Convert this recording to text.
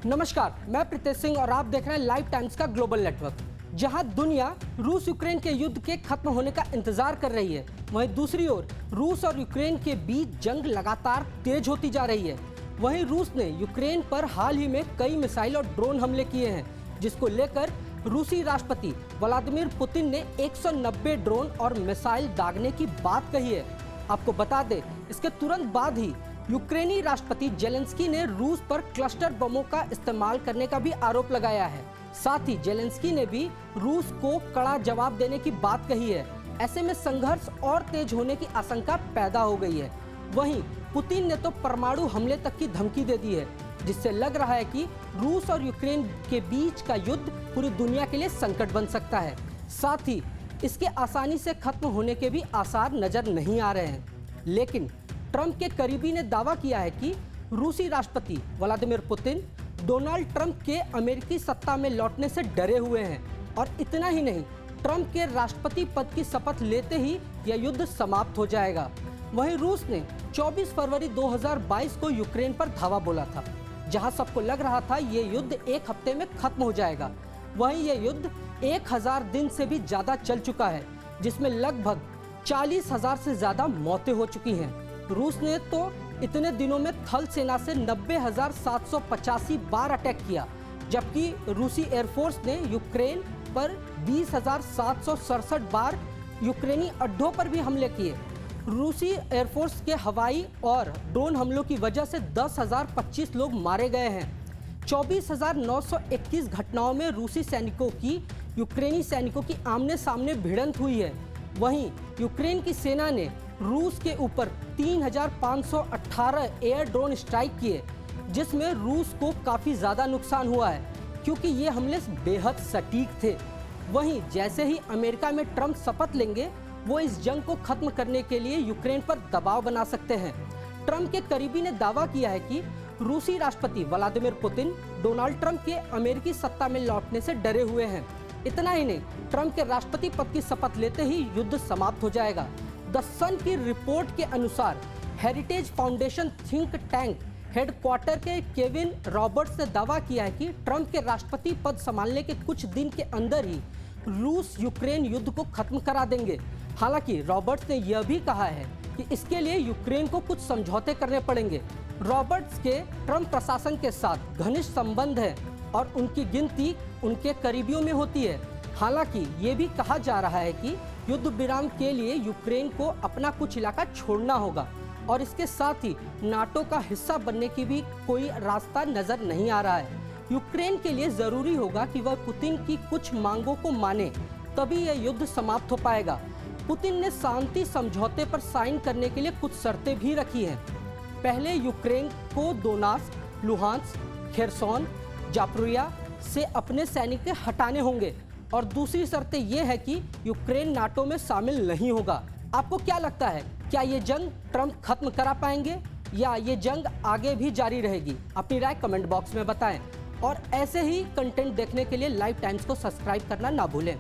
नमस्कार, मैं प्रीतेश सिंह और आप देख रहे हैं लाइव टाइम्स का ग्लोबल नेटवर्क। जहां दुनिया रूस यूक्रेन के युद्ध के खत्म होने का इंतजार कर रही है, वहीं दूसरी ओर रूस और यूक्रेन के बीच जंग लगातार तेज होती जा रही है। वहीं रूस ने यूक्रेन पर हाल ही में कई मिसाइल और ड्रोन हमले किए हैं, जिसको लेकर रूसी राष्ट्रपति व्लादिमीर पुतिन ने 190 ड्रोन और मिसाइल दागने की बात कही है। आपको बता दें, इसके तुरंत बाद ही यूक्रेनी राष्ट्रपति जेलेंस्की ने रूस पर क्लस्टर बमों का इस्तेमाल करने का भी आरोप लगाया है। साथ ही जेलेंस्की ने भी रूस को कड़ा जवाब देने की बात कही है। ऐसे में संघर्ष और तेज होने की आशंका पैदा हो गई है। वहीं पुतिन ने तो परमाणु हमले तक की धमकी दे दी है, जिससे लग रहा है कि रूस और यूक्रेन के बीच का युद्ध पूरी दुनिया के लिए संकट बन सकता है। साथ ही इसके आसानी से खत्म होने के भी आसार नजर नहीं आ रहे हैं। लेकिन ट्रंप के करीबी ने दावा किया है कि रूसी राष्ट्रपति व्लादिमीर पुतिन डोनाल्ड ट्रंप के अमेरिकी सत्ता में लौटने से डरे हुए हैं। और इतना ही नहीं, ट्रंप के राष्ट्रपति पद की शपथ लेते ही यह युद्ध समाप्त हो जाएगा। वहीं रूस ने 24 फरवरी 2022 को यूक्रेन पर धावा बोला था, जहां सबको लग रहा था ये युद्ध एक हफ्ते में खत्म हो जाएगा। वहीं यह युद्ध 1000 दिन से भी ज्यादा चल चुका है, जिसमें लगभग 40,000 से ज्यादा मौतें हो चुकी हैं। रूस ने तो इतने दिनों में थल सेना से 90,785 बार अटैक किया, जबकि रूसी एयरफोर्स ने यूक्रेन पर 20,767 बार यूक्रेनी अड्डों पर भी हमले किए। रूसी एयरफोर्स के हवाई और ड्रोन हमलों की वजह से 10,025 लोग मारे गए हैं। 24,921 घटनाओं में रूसी सैनिकों की यूक्रेनी सैनिकों की आमने सामने भिड़ंत हुई है। वहीं यूक्रेन की सेना ने रूस के ऊपर 3,518 एयर ड्रोन स्ट्राइक किए, जिसमें रूस को काफ़ी ज़्यादा नुकसान हुआ है, क्योंकि ये हमले बेहद सटीक थे। वहीं जैसे ही अमेरिका में ट्रंप शपथ लेंगे, वो इस जंग को खत्म करने के लिए यूक्रेन पर दबाव बना सकते हैं। ट्रंप के करीबी ने दावा किया है कि रूसी राष्ट्रपति व्लादिमीर पुतिन डोनाल्ड ट्रंप के अमेरिकी सत्ता में लौटने से डरे हुए हैं। इतना ही नहीं, ट्रंप के राष्ट्रपति पद की शपथ लेते ही युद्ध समाप्त हो जाएगा। द सन की रिपोर्ट के अनुसार heritage foundation think tank headquarter के केविन रॉबर्ट्स ने दावा किया है कि ट्रंप के राष्ट्रपति पद संभालने के कुछ दिन के अंदर ही रूस यूक्रेन युद्ध को खत्म करा देंगे। हालांकि रॉबर्ट्स ने यह भी कहा है कि इसके लिए यूक्रेन को कुछ समझौते करने पड़ेंगे। रॉबर्ट्स के ट्रंप प्रशासन के साथ घनिष्ठ संबंध है और उनकी गिनती उनके करीबियों में होती है। हालांकि ये भी कहा जा रहा है कि युद्ध विराम के लिए यूक्रेन को अपना कुछ इलाका छोड़ना होगा और इसके साथ ही नाटो का हिस्सा बनने की भी कोई रास्ता नजर नहीं आ रहा है। यूक्रेन के लिए जरूरी होगा कि वह पुतिन की कुछ मांगों को माने, तभी यह युद्ध समाप्त हो पाएगा। पुतिन ने शांति समझौते पर साइन करने के लिए कुछ शर्तें भी रखी हैं। पहले यूक्रेन को दोनास्क, लुहांस्क, खेरसोन, जापोरिया से अपने सैनिक हटाने होंगे और दूसरी शर्त यह है कि यूक्रेन नाटो में शामिल नहीं होगा। आपको क्या लगता है, क्या ये जंग ट्रंप खत्म करा पाएंगे या ये जंग आगे भी जारी रहेगी? अपनी राय कमेंट बॉक्स में बताएं और ऐसे ही कंटेंट देखने के लिए लाइव टाइम्स को सब्सक्राइब करना ना भूलें।